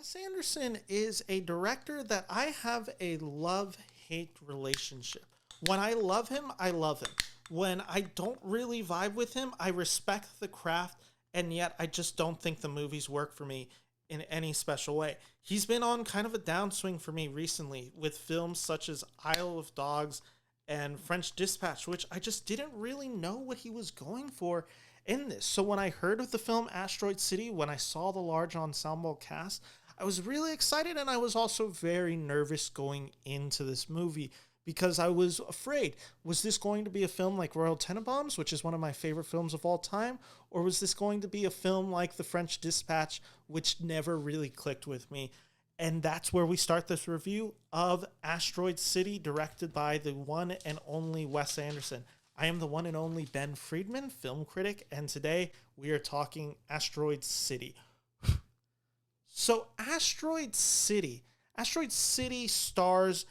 Wes Anderson is a director that I have a love-hate relationship. When I love him, I love him. When I don't really vibe with him, I respect the craft, and yet I just don't think the movies work for me in any special way. He's been on kind of a downswing for me recently with films such as Isle of Dogs and French Dispatch, which I just didn't really know what he was going for in this. So when I heard of the film Asteroid City, when I saw the large ensemble cast, I was really excited, and I was also very nervous going into this movie because I was afraid. Was this going to be a film like Royal Tenenbaums, which is one of my favorite films of all time, or was this going to be a film like The French Dispatch, which never really clicked with me? And that's where we start this review of Asteroid City, directed by the one and only Wes Anderson. I am the one and only Ben Friedman, film critic, and today we are talking Asteroid City. So Asteroid City stars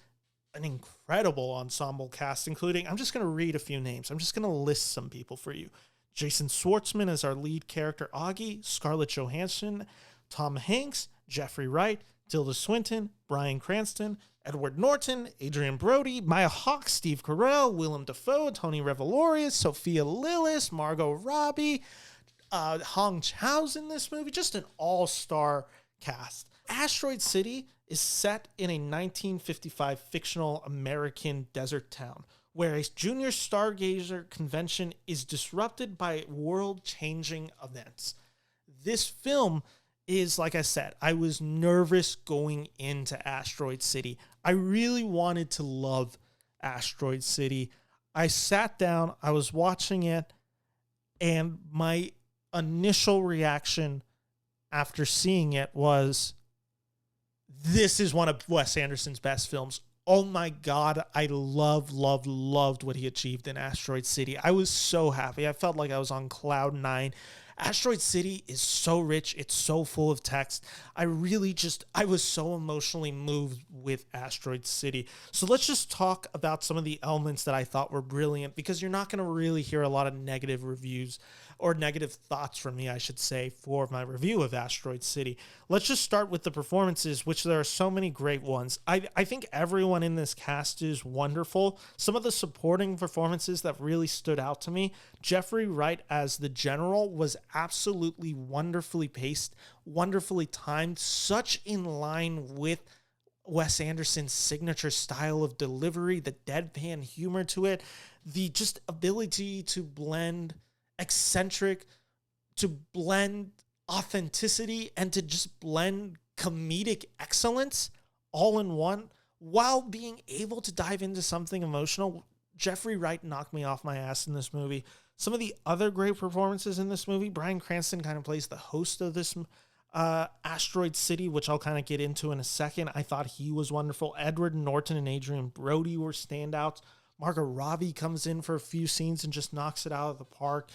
an incredible ensemble cast, including, I'm just going to read a few names. I'm just going to list some people for you. Jason Schwartzman as our lead character, Augie, Scarlett Johansson, Tom Hanks, Jeffrey Wright, Tilda Swinton, Bryan Cranston, Edward Norton, Adrian Brody, Maya Hawke, Steve Carrell, Willem Dafoe, Tony Revolorius, Sophia Lillis, Margot Robbie, Hong Chau's in this movie. Just an all-star cast. Asteroid City is set in a 1955 fictional American desert town where a junior stargazer convention is disrupted by world-changing events. This film is, like I said, I was nervous going into Asteroid City. I really wanted to love Asteroid City. I sat down, I was watching it, and my initial reaction after seeing it was, this is one of Wes Anderson's best films. Oh my God, I loved what he achieved in Asteroid City. I was so happy. I felt like I was on cloud nine. Asteroid City is so rich. It's so full of text. I was so emotionally moved with Asteroid City. So let's just talk about some of the elements that I thought were brilliant, because you're not going to really hear a lot of negative reviews or negative thoughts from me, I should say, for my review of Asteroid City. Let's just start with the performances, which there are so many great ones. I think everyone in this cast is wonderful. Some of the supporting performances that really stood out to me, Jeffrey Wright as the general was absolutely wonderfully paced, wonderfully timed, such in line with Wes Anderson's signature style of delivery, the deadpan humor to it, the just ability to blend eccentric, to blend authenticity, and to just blend comedic excellence all in one while being able to dive into something emotional. Jeffrey Wright knocked me off my ass in this movie. Some of the other great performances in this movie, Bryan Cranston kind of plays the host of this Asteroid City, which I'll kind of get into in a second. I thought he was wonderful. Edward Norton and Adrian Brody were standouts. Margot Robbie comes in for a few scenes and just knocks it out of the park.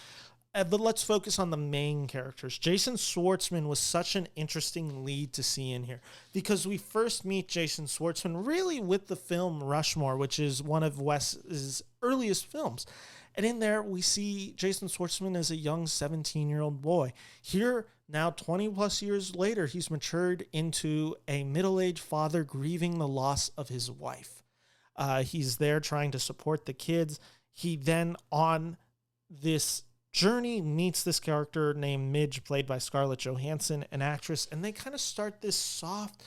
But let's focus on the main characters. Jason Schwartzman was such an interesting lead to see in here, because we first meet Jason Schwartzman really with the film Rushmore, which is one of Wes's earliest films. And in there, we see Jason Schwartzman as a young 17-year-old boy. Here, now 20 plus years later, he's matured into a middle-aged father grieving the loss of his wife. He's there trying to support the kids. He then, on this journey, meets this character named Midge, played by Scarlett Johansson, an actress, and they kind of start this soft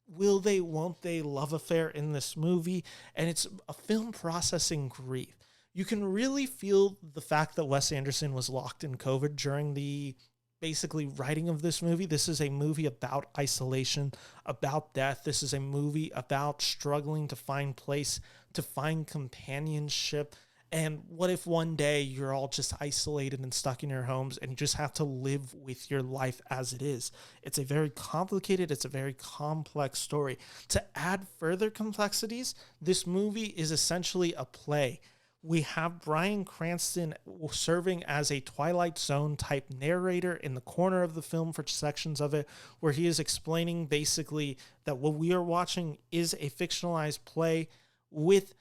will they, won't they love affair in this movie, and it's a film processing grief. You can really feel the fact that Wes Anderson was locked in COVID during the basically writing of this movie. This is a movie about isolation, about death. This is a movie about struggling to find place, to find companionship. And what if one day you're all just isolated and stuck in your homes and you just have to live with your life as it is? It's a very complicated, it's a very complex story. To add further complexities, this movie is essentially a play. We have Bryan Cranston serving as a Twilight Zone type narrator in the corner of the film for sections of it, where he is explaining basically that what we are watching is a fictionalized play with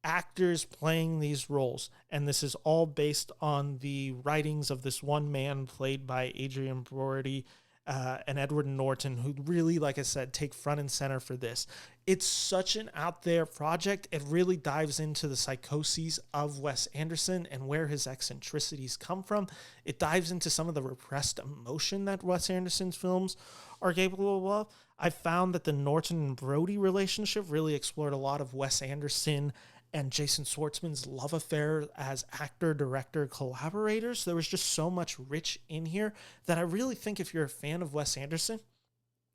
actors playing these roles. And this is all based on the writings of this one man played by Adrian Brody, and Edward Norton, who really, like I said, take front and center for this. It's such an out there project. It really dives into the psychoses of Wes Anderson and where his eccentricities come from. It dives into some of the repressed emotion that Wes Anderson's films are capable of. I found that the Norton and Brody relationship really explored a lot of Wes Anderson and Jason Schwartzman's love affair as actor-director collaborators. There was just so much rich in here that I really think if you're a fan of Wes Anderson,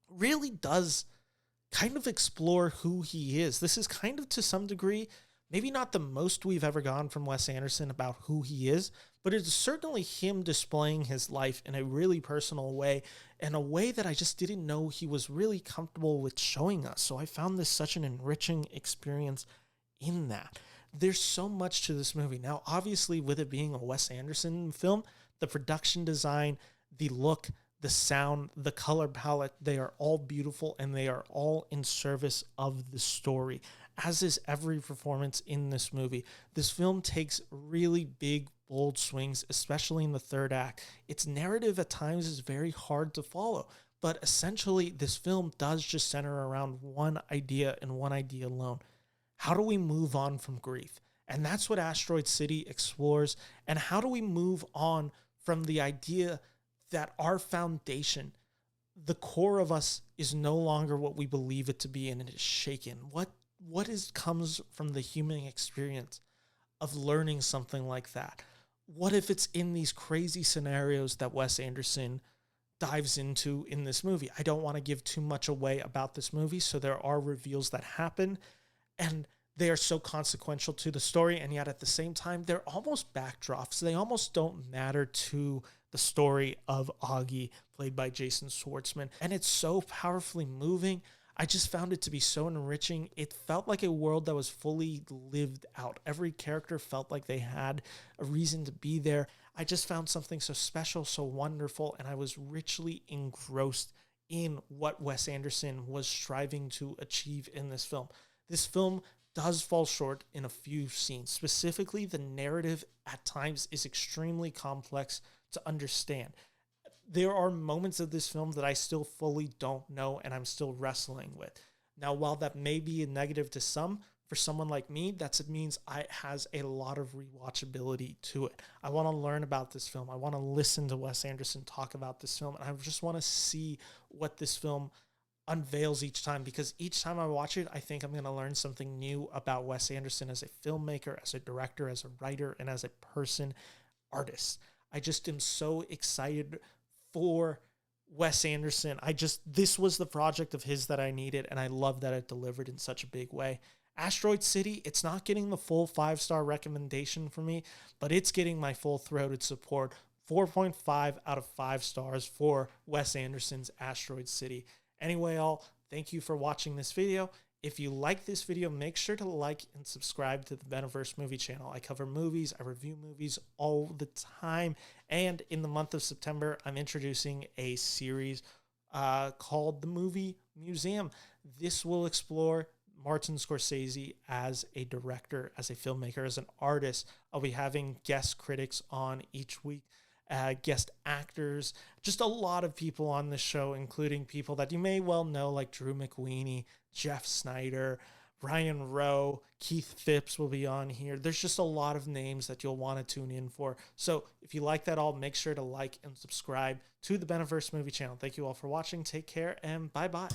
really does kind of explore who he is. This is kind of, to some degree, maybe not the most we've ever gone from Wes Anderson about who he is, but it's certainly him displaying his life in a really personal way, in a way that I just didn't know he was really comfortable with showing us. So I found this such an enriching experience in that. There's so much to this movie. Now, obviously, with it being a Wes Anderson film, the production design, the look, the sound, the color palette, they are all beautiful and they are all in service of the story, as is every performance in this movie. This film takes really big, bold swings, especially in the third act. Its narrative at times is very hard to follow, but essentially this film does just center around one idea and one idea alone. How do we move on from grief? And that's what Asteroid City explores. And how do we move on from the idea that our foundation, the core of us, is no longer what we believe it to be, and it is shaken? What comes from the human experience of learning something like that? What if it's in these crazy scenarios that Wes Anderson dives into in this movie? I don't want to give too much away about this movie, so there are reveals that happen, and they are so consequential to the story, and yet at the same time, they're almost backdrops. They almost don't matter to the story of Augie, played by Jason Schwartzman, and it's so powerfully moving. I just found it to be so enriching. It felt like a world that was fully lived out. Every character felt like they had a reason to be there. I just found something so special, so wonderful, and I was richly engrossed in what Wes Anderson was striving to achieve in this film. This film does fall short in a few scenes. Specifically, the narrative at times is extremely complex to understand. There are moments of this film that I still fully don't know and I'm still wrestling with. Now, while that may be a negative to some, for someone like me, that means it has a lot of rewatchability to it. I want to learn about this film. I want to listen to Wes Anderson talk about this film, and I just want to see what this film unveils each time, because each time I watch it, I think I'm going to learn something new about Wes Anderson as a filmmaker, as a director, as a writer, and as a person, artist. I just am so excited for Wes Anderson. This was the project of his that I needed, and I love that it delivered in such a big way. Asteroid City, it's not getting the full 5-star recommendation for me, but it's getting my full-throated support. 4.5 out of 5 stars for Wes Anderson's Asteroid City. Anyway, all, thank you for watching this video. If you like this video, make sure to like and subscribe to the Beneverse Movie Channel. I cover movies, I review movies all the time, and in the month of September, I'm introducing a series called The Movie Museum. This will explore Martin Scorsese as a director, as a filmmaker, as an artist. I'll be having guest critics on each week. Guest actors, just a lot of people on this show, including people that you may well know, like Drew McWeeny, Jeff Snyder, Brian Rowe, Keith Phipps will be on here. There's just a lot of names that you'll want to tune in for. So if you like that all, make sure to like and subscribe to the Beneverse Movie Channel. Thank you all for watching. Take care and bye-bye.